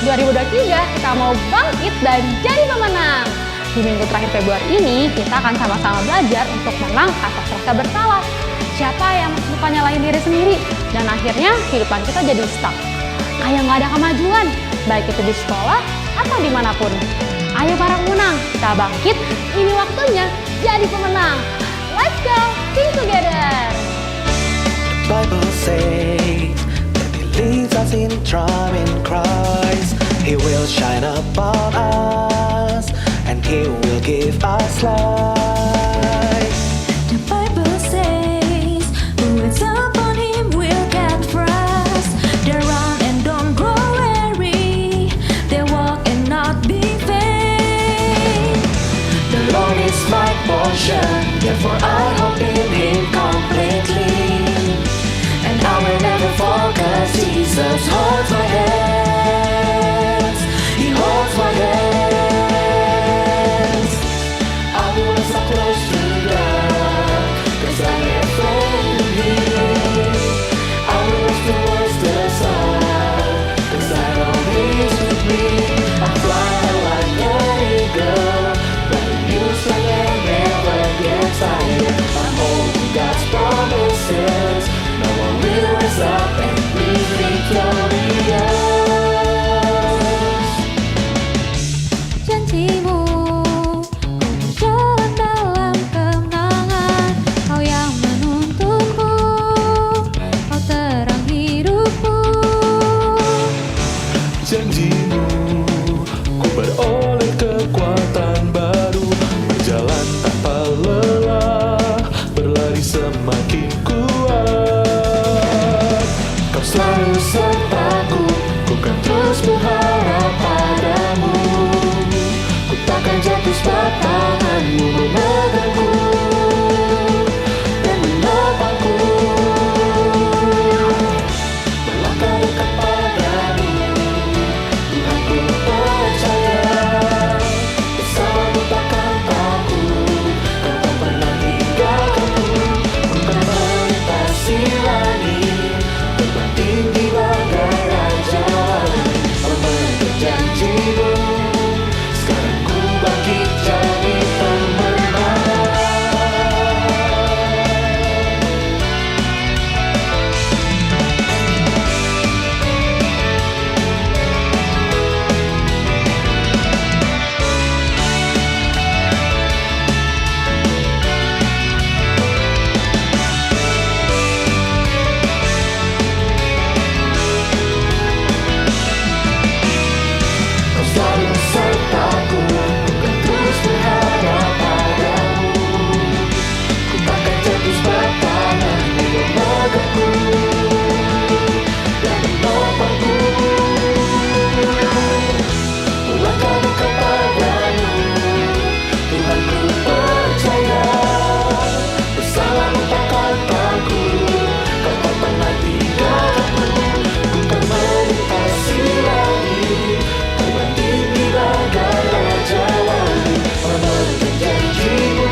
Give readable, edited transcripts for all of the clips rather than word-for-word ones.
2023 kita mau bangkit dan jadi pemenang. Di minggu terakhir Februari ini, kita akan sama-sama belajar untuk menang atas rasa bersalah. Siapa yang suka nyalahin diri sendiri, dan akhirnya kehidupan kita jadi stuck. Kayak nggak ada kemajuan, baik itu di sekolah atau dimanapun. Ayo para pemenang, kita bangkit, ini waktunya jadi pemenang. Let's go, sing together! Bible says that He leads us in triumph in Christ. He will shine upon us and He will give us light. The Bible says, who waits upon Him will get rest. They run and don't grow weary. They walk and not be faint. The Lord is my portion, therefore I hope in Him completely. And I will never fall, 'cause Jesus holds my hands. He holds my hands. I will so close to God, 'cause I have faith in Him. I will watch the words the sun, 'cause I know He's with me. I fly like an eagle, running you so I never get tired. I'm holding God's promises. No one will rise up and be victorious. Janjimu, ku berjalan dalam kemenangan. Kau yang menuntunku, kau terang hidupku. Janjimu, ku beroleh kekuatan baru, berjalan tanpa lelah, berlari semakin kuat. Kau selalu sertaku, ku kan terus berharap padamu. Ku takkan jatuh sebab tanganmu memegangku dan menopangku. Melangkah dekat padamu, Tuhan ku percaya. Bersamamu takkan takut, Kau tak pernah tinggalkanku. Ku kan melintasi langit, terbang tinggi bagai raja. Memegang janjimu, sekarang ku bangkit jadi pemenang. Kau selalu sertaku, ku kan terus berharap padamu. Ku takkan jatuh sebab tanganmu memegangku dan menopangku. Melangkah dekat padamu, Tuhan ku percaya. Bersamamu takkan takut, Kau tak pernah tinggalkanku. Ku kan melintasi langit, terbang tinggi bagai raja langit. Memegang janjimu,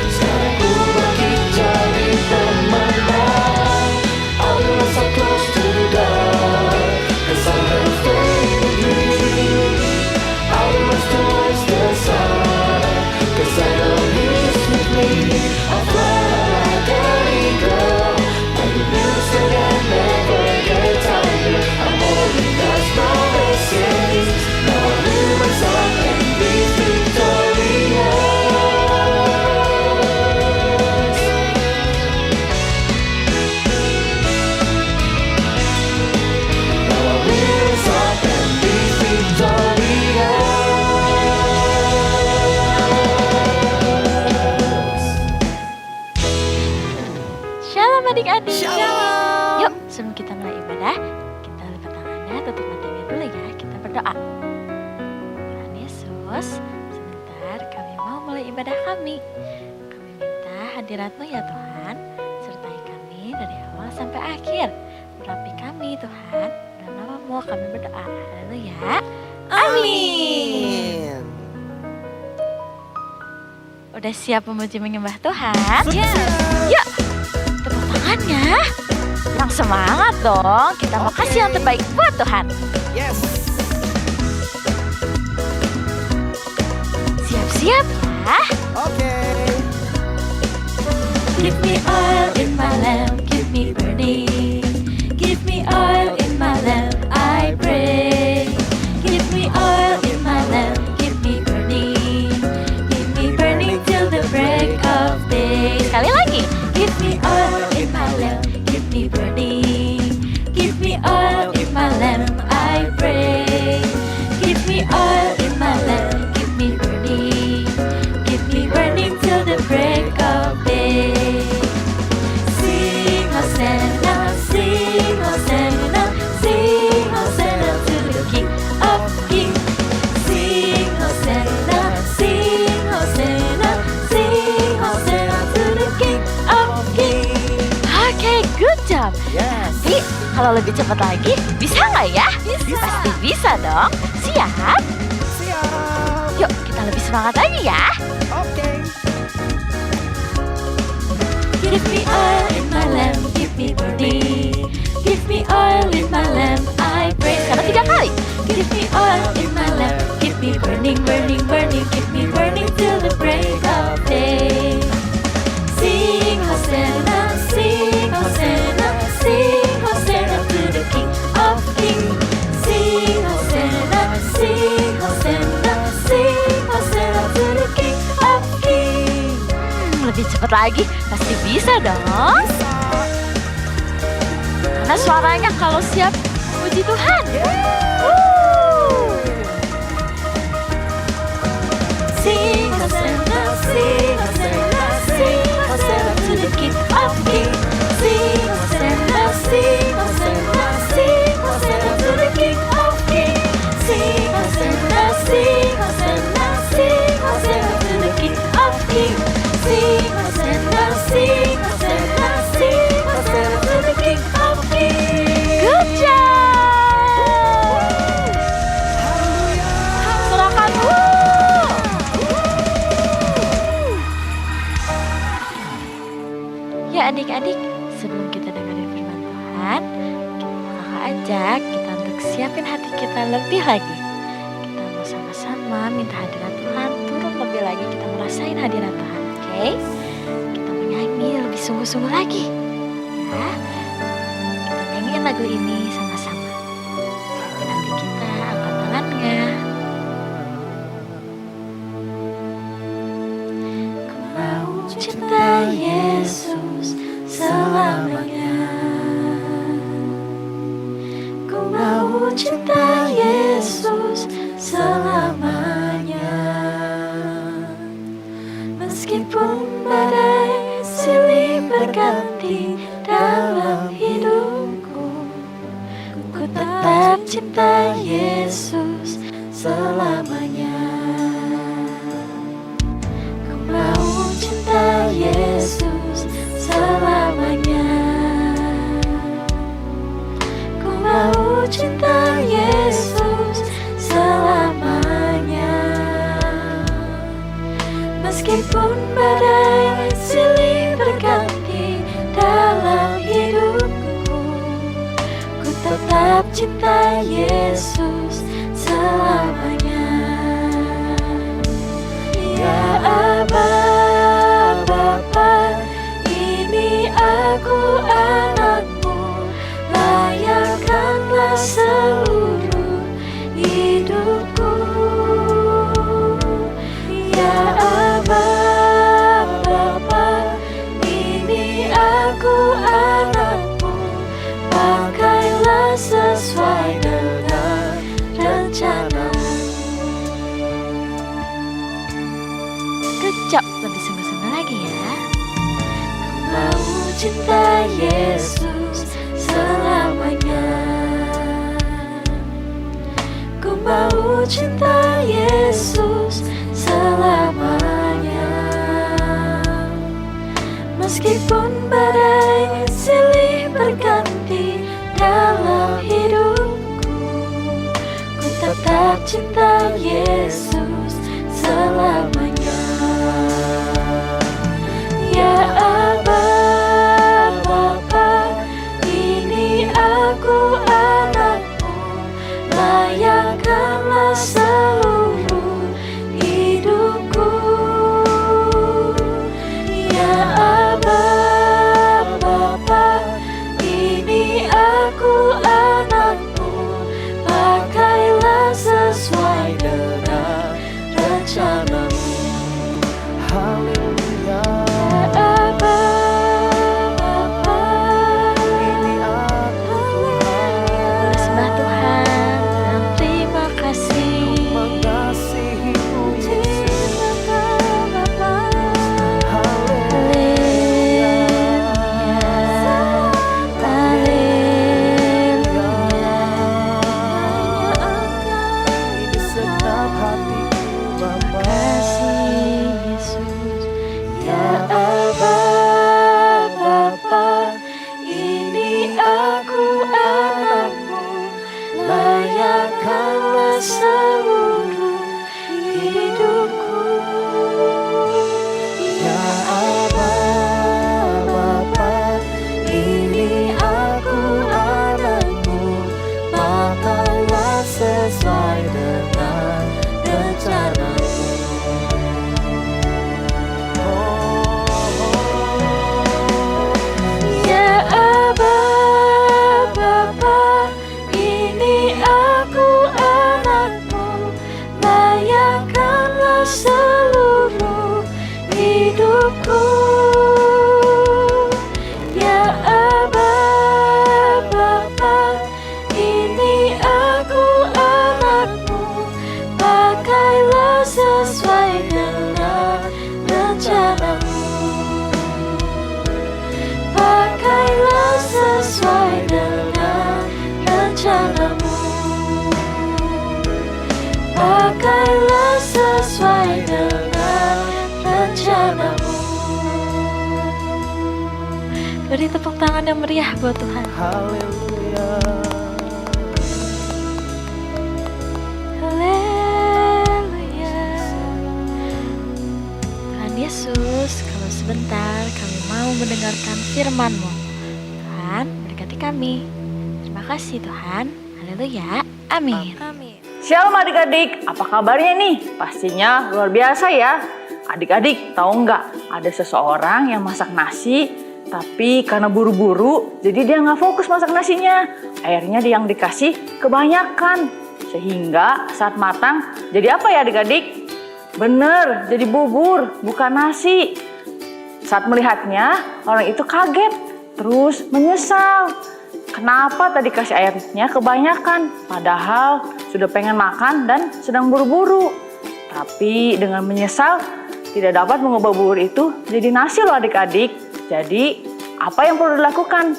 sekarang ku bangkit jadi pemenang. I will so close to God, 'cause I have faith in Him. I will watch towards the sun, 'cause I know He's with me. I fly like an eagle, running news and I never get tired. I'm holding God's promises. No one will rise up and be victorious. No one will rise up and be victorious. Shalom adik-adik. Shalom. Yuk, sebelum kita mulai ibadah, kita lipat tangannya, tutup matanya dulu ya. Kita berdoa. Tuhan Yesus, sebentar kami mau mulai ibadah kami. Kami minta hadirat-Mu ya Tuhan, sertai kami dari awal sampai akhir. Urapi kami Tuhan, dalam nama-Mu kami berdoa. Haleluya. Amin. Udah siap memuji menyembah Tuhan? Yuk, tepuk tangannya. Yang semangat dong, kita mau kasih yang terbaik buat Tuhan. Yes. Siap ya? Give me oil in my lamp, keep me burning. Give me oil in my lamp, I pray. Give me oil in my lamp, keep me burning. Keep me burning till the break of day. Sekali lagi. Give me oil in my lamp, keep me burning. Give me oil in my lamp, I pray. Give me oil in my lamp, keep me burning. Keep me burning till the break of day. Sing Hosanna, sing Hosanna, sing Hosanna to the King of Kings. Sing Hosanna, sing Hosanna, sing Hosanna to the King of Kings. Oke, good job. Nanti kalau lebih cepat lagi, bisa nggak ya? Bisa. Pasti bisa dong. Siap? Siap. Yuk, kita lebih semangat lagi ya. Oke. Give me oil in my lamp, keep me burning. Give me oil in my lamp, I pray. Sekarang 3 kali. Give me oil in my lamp, keep me burning, burning, burning. Keep me burning till the break of day. Sing Hosanna, sing Hosanna, sing Hosanna to the King of Kings. Sing Hosanna, sing Hosanna, sing Hosanna to the King of Kings. Lebih cepat lagi, pasti bisa dong. Karena suaranya kalau siap puji Tuhan. Sing Hosanna, sing Hosanna, sing Hosanna to the King of Kings. Sing Hosanna, sing Hosanna, sing Hosanna to the King of Kings. Sing Hosanna, sing Hosanna, sing Hosanna to the King of Kings. Sing Hosanna, sing Hosanna, sing Hosanna to the King of Kings. Good job. Silakan. Ya adik-adik, sebelum kita dengerin firman Tuhan, kakak ajak kita untuk siapin hati kita lebih lagi. Kita mau sama-sama minta hadirat Tuhan turun lebih lagi, kita merasain hadirat Tuhan, oke? Kita menyanyi lebih sungguh-sungguh lagi, ya. Kita nyanyiin lagu ini sama-sama. Nanti kita angkat tangannya. Ku mau cinta Yesus selamanya. Ku mau cinta Yesus selamanya. Meskipun badai silih berganti dalam hidupku, ku tetap cinta Yesus selamanya. Ku mau cinta Yesus selamanya. Ku mau cinta Yesus selamanya. Meskipun badai silih berganti dalam hidupku, ku tetap cinta Yesus selamanya. Ya Aba, Bapa, ini aku anakmu, layakkanlah seluruh hidupku. Ya Aba, Bapa, ini aku anakmu, pakailah sesuai dengan rencanamu. Kecap lebih sungguh-sungguh lagi ya. Ku mau cinta Yesus selamanya. Ku mau cinta Yesus selamanya. Meskipun badai silih berganti dalam hidupku, ku tetap cinta Yesus selamanya. Ya Aba, Bapa, ini aku anakmu, layakkanlah seluruh hidupku. layakanlah seluruh hidupku. Ya Aba, Bapa, ini aku anakmu, pakailah sesuai dengan rencanamu. Ya Aba, Bapa, ini aku anakmu, layakanlah seluruh hidupku. Ya Aba, Bapa, ini aku anakmu, pakailah sesuai dengan rencanamu. Pakailah sesuai dengan rencanamu. Pakailah sesuai dengan rencanamu. Beri tepuk tangan yang meriah buat Tuhan. Haleluya. Haleluya. Tuhan Yesus, kalau sebentar kami mau mendengarkan firman-Mu. Tuhan, berkati kami. Terima kasih Tuhan. Haleluya. Amin. Shalom adik-adik, apa kabarnya nih? Pastinya luar biasa ya. Adik-adik, tahu nggak? Ada seseorang yang masak nasi, tapi karena buru-buru, jadi dia nggak fokus masak nasinya. Akhirnya dia yang dikasih kebanyakan. Sehingga saat matang, jadi apa ya adik-adik? Bener, jadi bubur, bukan nasi. Saat melihatnya, orang itu kaget, terus menyesal. Kenapa tadi kasih airnya kebanyakan? Padahal sudah pengen makan dan sedang buru-buru. Tapi dengan menyesal, tidak dapat mengubah bubur itu jadi nasi loh adik-adik. Jadi, apa yang perlu dilakukan?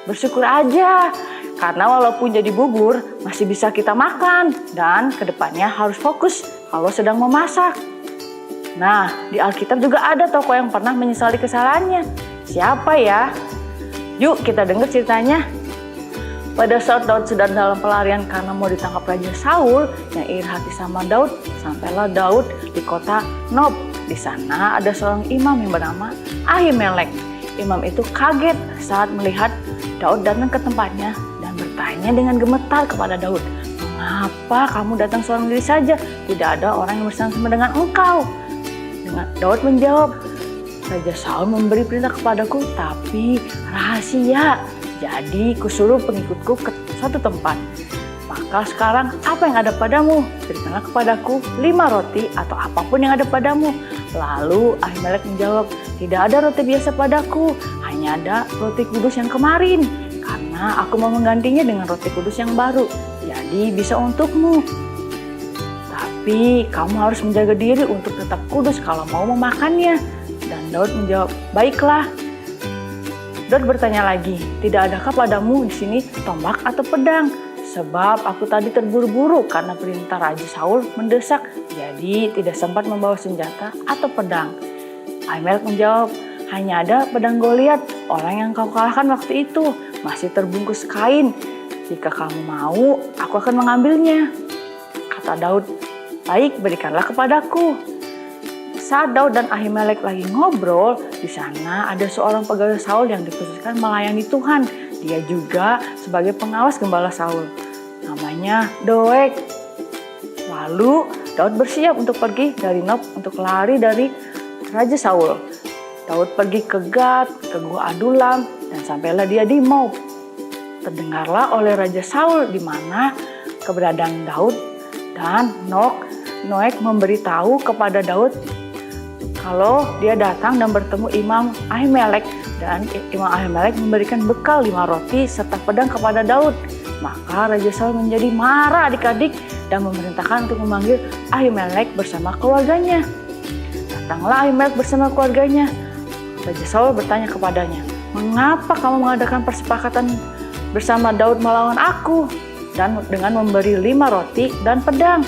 Bersyukur aja. Karena walaupun jadi bubur, masih bisa kita makan. Dan kedepannya harus fokus kalau sedang memasak. Nah, di Alkitab juga ada tokoh yang pernah menyesali kesalahannya. Siapa ya? Yuk kita dengar ceritanya. Pada saat Daud sedang dalam pelarian karena mau ditangkap Raja Saul yang iri hati sama Daud, sampailah Daud di kota Nob. Di sana ada seorang imam yang bernama Ahimelek. Imam itu kaget saat melihat Daud datang ke tempatnya dan bertanya dengan gemetar kepada Daud, "Mengapa kamu datang seorang diri saja? Tidak ada orang yang bersama dengan engkau." Daud menjawab, "Raja Saul memberi perintah kepadaku, tapi rahasia. Jadi kusuruh pengikutku ke suatu tempat. Maka sekarang apa yang ada padamu? Berikanlah kepadaku 5 roti atau apapun yang ada padamu." Lalu Ahimelek menjawab, "Tidak ada roti biasa padaku, hanya ada roti kudus yang kemarin. Karena aku mau menggantinya dengan roti kudus yang baru. Jadi bisa untukmu. Tapi kamu harus menjaga diri untuk tetap kudus kalau mau memakannya." Dan Daud menjawab, "Baiklah." Daud bertanya lagi, "Tidak adakah padamu di sini tombak atau pedang? Sebab aku tadi terburu-buru karena perintah Raja Saul mendesak, jadi tidak sempat membawa senjata atau pedang." Ahimelek menjawab, "Hanya ada pedang Goliat, orang yang kau kalahkan waktu itu, masih terbungkus kain. Jika kamu mau, aku akan mengambilnya." Kata Daud, "Baik, berikanlah kepadaku." Saat Daud dan Ahimelek lagi ngobrol, di sana ada seorang pegawai Saul yang dikhususkan melayani Tuhan. Dia juga sebagai pengawas gembala Saul. Namanya Doeg. Lalu Daud bersiap untuk pergi dari Nob untuk lari dari Raja Saul. Daud pergi ke Gad, ke Gua Adulam, dan sampailah dia di Moab. Terdengarlah oleh Raja Saul di mana keberadaan Daud, dan Noeg memberitahu kepada Daud kalau dia datang dan bertemu Imam Ahimelek, dan Imam Ahimelek memberikan bekal 5 roti serta pedang kepada Daud. Maka Raja Saul menjadi marah adik-adik dan memerintahkan untuk memanggil Ahimelek bersama keluarganya. Datanglah Ahimelek bersama keluarganya. Raja Saul bertanya kepadanya, "Mengapa kamu mengadakan persepakatan bersama Daud melawan aku?" Dan dengan memberi 5 roti dan pedang.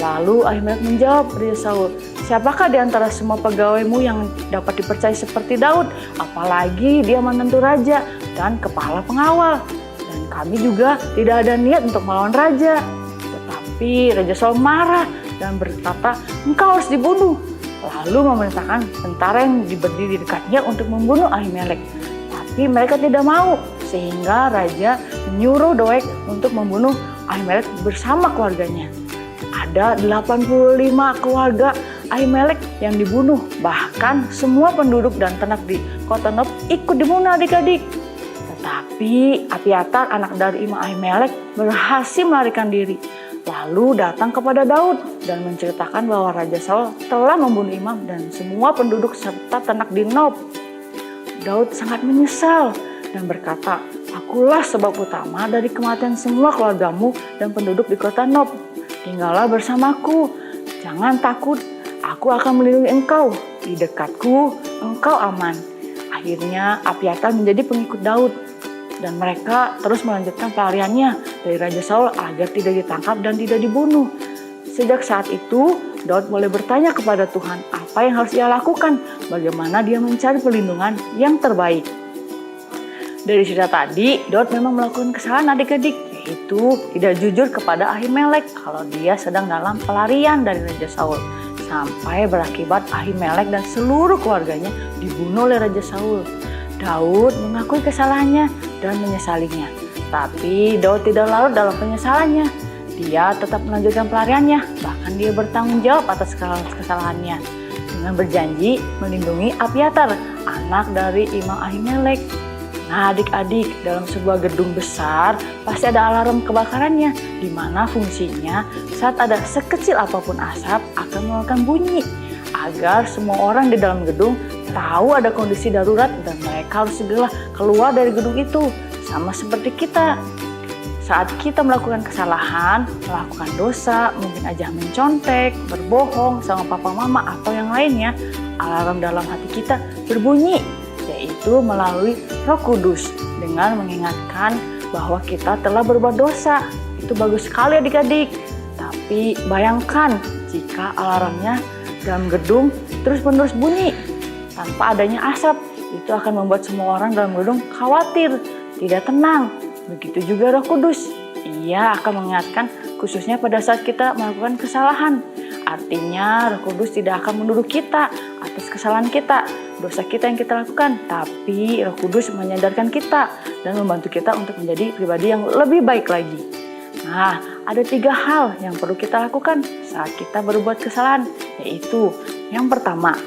Lalu Ahimelek menjawab Raja Saul, "Siapakah di antara semua pegawaimu yang dapat dipercaya seperti Daud? Apalagi dia menentu raja dan kepala pengawal." Dan kami juga tidak ada niat untuk melawan raja. Tetapi Raja Saul marah dan berkata, engkau harus dibunuh. Lalu memerintahkan tentara yang berdiri di dekatnya untuk membunuh Ahimelek. Tapi mereka tidak mau, sehingga raja menyuruh Doeg untuk membunuh Ahimelek bersama keluarganya. Ada 85 keluarga Ahimelek yang dibunuh. Bahkan semua penduduk dan ternak di kota Nob ikut dibunuh adik-adik. Tetapi Abiatar, anak dari Imam Ahimelek, berhasil melarikan diri. Lalu datang kepada Daud dan menceritakan bahwa Raja Saul telah membunuh Imam dan semua penduduk serta ternak di Nob. Daud sangat menyesal dan berkata, akulah sebab utama dari kematian semua keluargamu dan penduduk di kota Nob. Tinggallah bersamaku, jangan takut, aku akan melindungi engkau. Di dekatku, engkau aman. Akhirnya Abiatar menjadi pengikut Daud. Dan mereka terus melanjutkan pelariannya dari Raja Saul agar tidak ditangkap dan tidak dibunuh. Sejak saat itu, Daud mulai bertanya kepada Tuhan apa yang harus ia lakukan, bagaimana dia mencari perlindungan yang terbaik. Dari cerita tadi, Daud memang melakukan kesalahan adik-adik, yaitu tidak jujur kepada Ahimelek kalau dia sedang dalam pelarian dari Raja Saul. Sampai berakibat Ahimelek dan seluruh keluarganya dibunuh oleh Raja Saul. Daud mengakui kesalahannya dan menyesalinya. Tapi Daud tidak larut dalam penyesalannya. Dia tetap melanjutkan pelariannya, bahkan dia bertanggung jawab atas kesalahannya dengan berjanji melindungi Abiatar, anak dari Imam Ahimelek. Nah adik-adik, dalam sebuah gedung besar pasti ada alarm kebakarannya, di mana fungsinya saat ada sekecil apapun asap akan mengeluarkan bunyi agar semua orang di dalam gedung tahu ada kondisi darurat dan mereka harus segera keluar dari gedung itu. Sama seperti kita, saat kita melakukan kesalahan, melakukan dosa, mungkin aja mencontek, berbohong sama papa mama atau yang lainnya, alarm dalam hati kita berbunyi, yaitu melalui Roh Kudus dengan mengingatkan bahwa kita telah berbuat dosa. Itu bagus sekali adik-adik. Tapi bayangkan jika alarmnya dalam gedung terus-menerus bunyi tanpa adanya asap, itu akan membuat semua orang dalam gedung khawatir, tidak tenang. Begitu juga Roh Kudus, ia akan mengingatkan khususnya pada saat kita melakukan kesalahan. Artinya Roh Kudus tidak akan menuduh kita atas kesalahan kita, dosa kita yang kita lakukan, tapi Roh Kudus menyadarkan kita dan membantu kita untuk menjadi pribadi yang lebih baik lagi. Nah, ada 3 hal yang perlu kita lakukan saat kita berbuat kesalahan, yaitu yang pertama,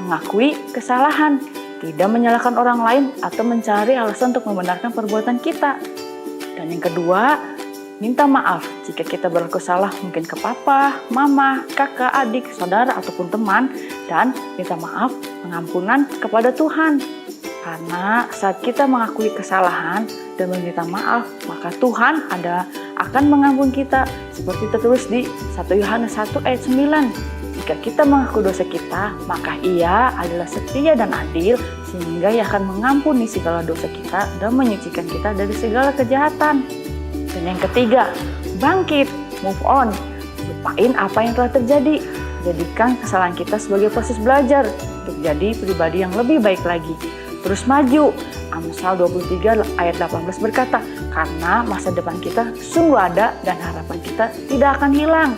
mengakui kesalahan, tidak menyalahkan orang lain atau mencari alasan untuk membenarkan perbuatan kita. Dan yang kedua, minta maaf jika kita berlaku salah mungkin ke papa, mama, kakak, adik, saudara ataupun teman, dan minta maaf pengampunan kepada Tuhan. Karena saat kita mengakui kesalahan dan meminta maaf, maka Tuhan akan mengampuni kita seperti tertulis di 1 Yohanes 1 ayat 9. Jika kita mengaku dosa kita, maka Ia adalah setia dan adil sehingga Ia akan mengampuni segala dosa kita dan menyucikan kita dari segala kejahatan. Dan yang ketiga, bangkit, move on, lupain apa yang telah terjadi. Jadikan kesalahan kita sebagai proses belajar untuk jadi pribadi yang lebih baik lagi. Terus maju. Amsal 23 ayat 18 berkata, karena masa depan kita sungguh ada dan harapan kita tidak akan hilang.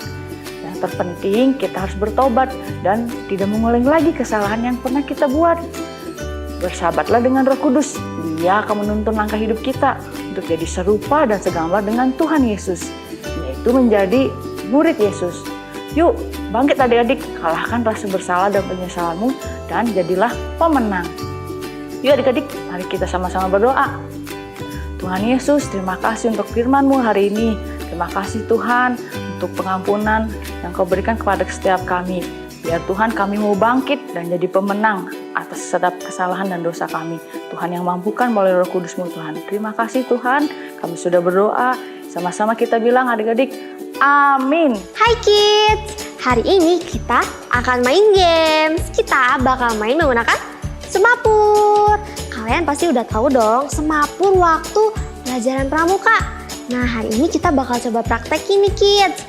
Yang terpenting kita harus bertobat dan tidak mengulangi lagi kesalahan yang pernah kita buat. Bersahabatlah dengan Roh Kudus. Dia akan menuntun langkah hidup kita untuk jadi serupa dan segambar dengan Tuhan Yesus, yaitu menjadi murid Yesus. Yuk, bangkit adik-adik, kalahkan rasa bersalah dan penyesalanmu dan jadilah pemenang. Yuk adik-adik, mari kita sama-sama berdoa. Tuhan Yesus, terima kasih untuk firman-Mu hari ini. Terima kasih Tuhan untuk pengampunan yang Kau berikan kepada setiap kami. Biar Tuhan kami mau bangkit dan jadi pemenang atas setiap kesalahan dan dosa kami. Tuhan yang mampukan melalui Roh Kudus-Mu Tuhan. Terima kasih Tuhan, kami sudah berdoa. Sama-sama kita bilang adik-adik, amin. Hai kids, hari ini kita akan main games. Kita bakal main menggunakan semapur. Kalian pasti udah tahu dong semapur waktu pelajaran pramuka. Nah hari ini kita bakal coba praktekin nih kids.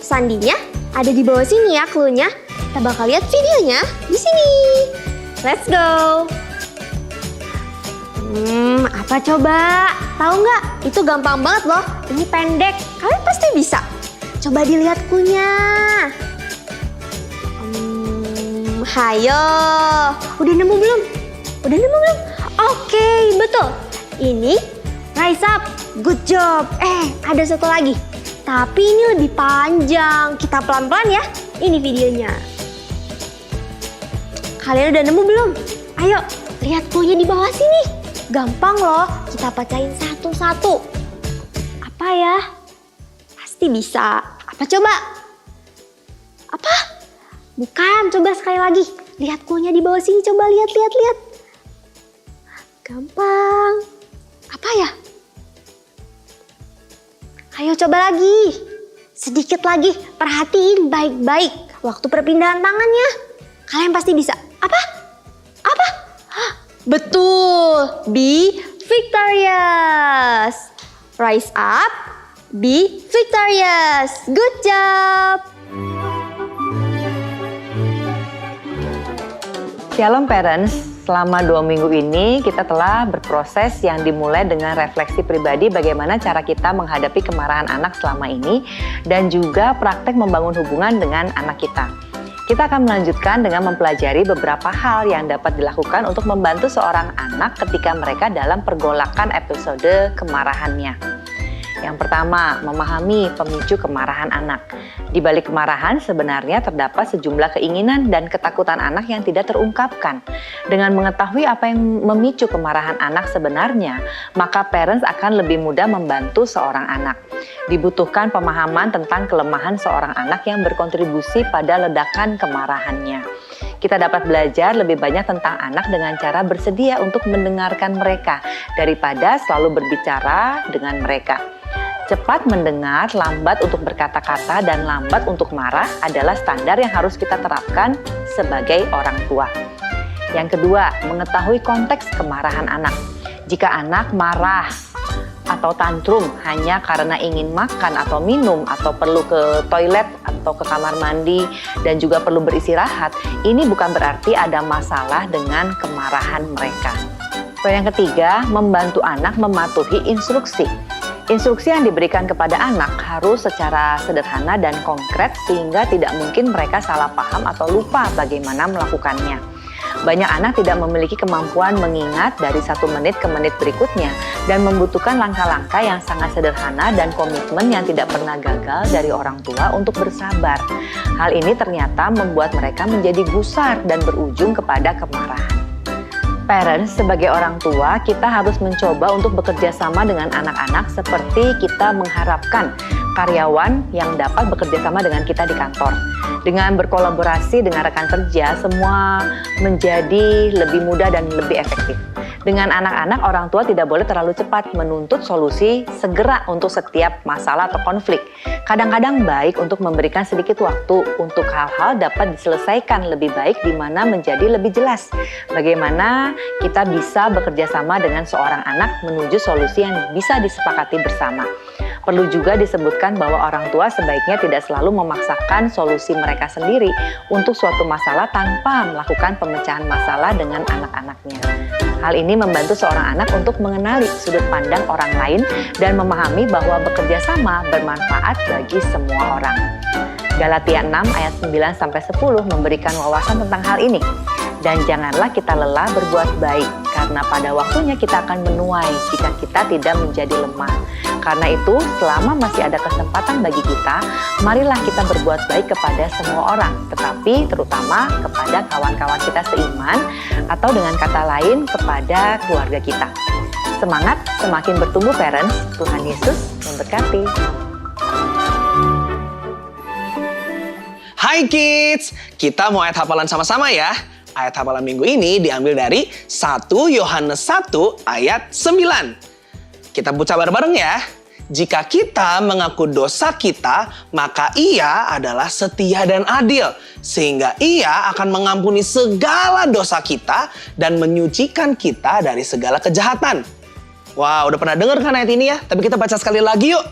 Sandinya ada di bawah sini ya cluenya. Kita bakal lihat videonya di sini. Let's go. Apa coba? Tahu nggak? Itu gampang banget loh. Ini pendek. Kalian pasti bisa. Coba dilihat kunya. Hayo. Udah nemu belum? Oke, betul. Ini rise up. Good job. Ada satu lagi. Tapi ini lebih panjang. Kita pelan-pelan ya. Ini videonya. Kalian udah nemu belum? Ayo, lihat clue-nya di bawah sini. Gampang loh, kita bacain satu-satu. Apa ya? Pasti bisa. Apa coba? Apa? Bukan, coba sekali lagi. Lihat clue-nya di bawah sini, coba lihat. Gampang. Apa ya? Ayo coba lagi. Sedikit lagi, perhatiin baik-baik waktu perpindahan tangannya. Kalian pasti bisa. Apa? Betul, be victorious. Rise up, be victorious. Good job. Shalom parents, selama 2 minggu ini kita telah berproses yang dimulai dengan refleksi pribadi bagaimana cara kita menghadapi kemarahan anak selama ini dan juga praktek membangun hubungan dengan anak kita. Kita akan melanjutkan dengan mempelajari beberapa hal yang dapat dilakukan untuk membantu seorang anak ketika mereka dalam pergolakan episode kemarahannya. Yang pertama, memahami pemicu kemarahan anak. Di balik kemarahan sebenarnya terdapat sejumlah keinginan dan ketakutan anak yang tidak terungkapkan. Dengan mengetahui apa yang memicu kemarahan anak sebenarnya, maka parents akan lebih mudah membantu seorang anak. Dibutuhkan pemahaman tentang kelemahan seorang anak yang berkontribusi pada ledakan kemarahannya. Kita dapat belajar lebih banyak tentang anak dengan cara bersedia untuk mendengarkan mereka daripada selalu berbicara dengan mereka. Cepat mendengar, lambat untuk berkata-kata, dan lambat untuk marah adalah standar yang harus kita terapkan sebagai orang tua. Yang kedua, mengetahui konteks kemarahan anak. Jika anak marah atau tantrum hanya karena ingin makan atau minum atau perlu ke toilet atau ke kamar mandi dan juga perlu beristirahat, ini bukan berarti ada masalah dengan kemarahan mereka. Poin yang ketiga, membantu anak mematuhi instruksi. Instruksi yang diberikan kepada anak harus secara sederhana dan konkret sehingga tidak mungkin mereka salah paham atau lupa bagaimana melakukannya. Banyak anak tidak memiliki kemampuan mengingat dari 1 menit ke menit berikutnya dan membutuhkan langkah-langkah yang sangat sederhana dan komitmen yang tidak pernah gagal dari orang tua untuk bersabar. Hal ini ternyata membuat mereka menjadi gusar dan berujung kepada kemarahan. Parents, sebagai orang tua, kita harus mencoba untuk bekerja sama dengan anak-anak seperti kita mengharapkan karyawan yang dapat bekerja sama dengan kita di kantor. Dengan berkolaborasi dengan rekan kerja, semua menjadi lebih mudah dan lebih efektif. Dengan anak-anak, orang tua tidak boleh terlalu cepat menuntut solusi segera untuk setiap masalah atau konflik. Kadang-kadang baik untuk memberikan sedikit waktu untuk hal-hal dapat diselesaikan lebih baik di mana menjadi lebih jelas. Bagaimana kita bisa bekerja sama dengan seorang anak menuju solusi yang bisa disepakati bersama. Perlu juga disebutkan bahwa orang tua sebaiknya tidak selalu memaksakan solusi mereka sendiri untuk suatu masalah tanpa melakukan pemecahan masalah dengan anak-anaknya. Hal ini membantu seorang anak untuk mengenali sudut pandang orang lain dan memahami bahwa bekerja sama bermanfaat bagi semua orang. Galatia 6 ayat 9-10 memberikan wawasan tentang hal ini. Dan janganlah kita lelah berbuat baik, karena pada waktunya kita akan menuai jika kita tidak menjadi lemah. Karena itu, selama masih ada kesempatan bagi kita, marilah kita berbuat baik kepada semua orang, tetapi terutama kepada kawan-kawan kita seiman, atau dengan kata lain, kepada keluarga kita. Semangat, semakin bertumbuh parents, Tuhan Yesus memberkati. Hai kids, kita mau ayat hafalan sama-sama ya. Ayat hafalan minggu ini diambil dari 1 Yohanes 1 ayat 9. Kita baca bareng-bareng ya. Jika kita mengaku dosa kita, maka Ia adalah setia dan adil, sehingga Ia akan mengampuni segala dosa kita dan menyucikan kita dari segala kejahatan. Wah, udah pernah dengar kan ayat ini ya? Tapi kita baca sekali lagi yuk.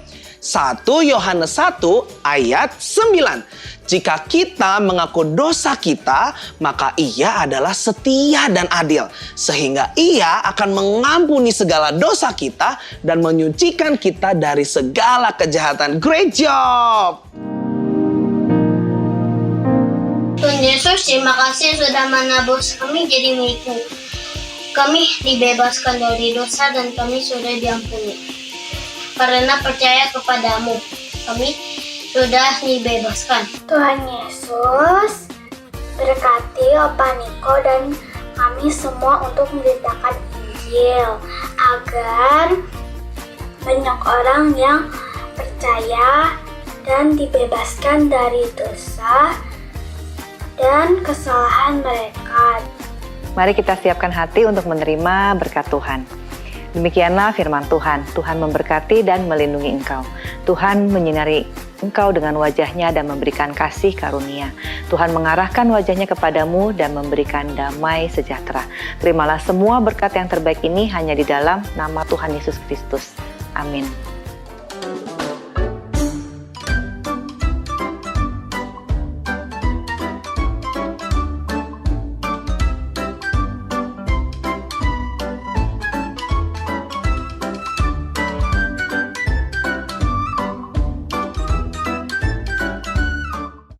1 Yohanes 1 ayat 9. Jika kita mengaku dosa kita, maka Ia adalah setia dan adil, sehingga Ia akan mengampuni segala dosa kita dan menyucikan kita dari segala kejahatan. Great job! Tuhan Yesus, terima kasih sudah menebus kami jadi milik-Mu. Kami dibebaskan dari dosa dan kami sudah diampuni. Karena percaya kepadamu, kami sudah dibebaskan. Tuhan Yesus, berkati Opa Niko dan kami semua untuk memberitakan Injil agar banyak orang yang percaya dan dibebaskan dari dosa dan kesalahan mereka. Mari kita siapkan hati untuk menerima berkat Tuhan. Demikianlah firman Tuhan. Tuhan memberkati dan melindungi engkau. Tuhan menyinari engkau dengan wajahnya dan memberikan kasih karunia. Tuhan mengarahkan wajahnya kepadamu dan memberikan damai sejahtera. Terimalah semua berkat yang terbaik ini hanya di dalam nama Tuhan Yesus Kristus. Amin.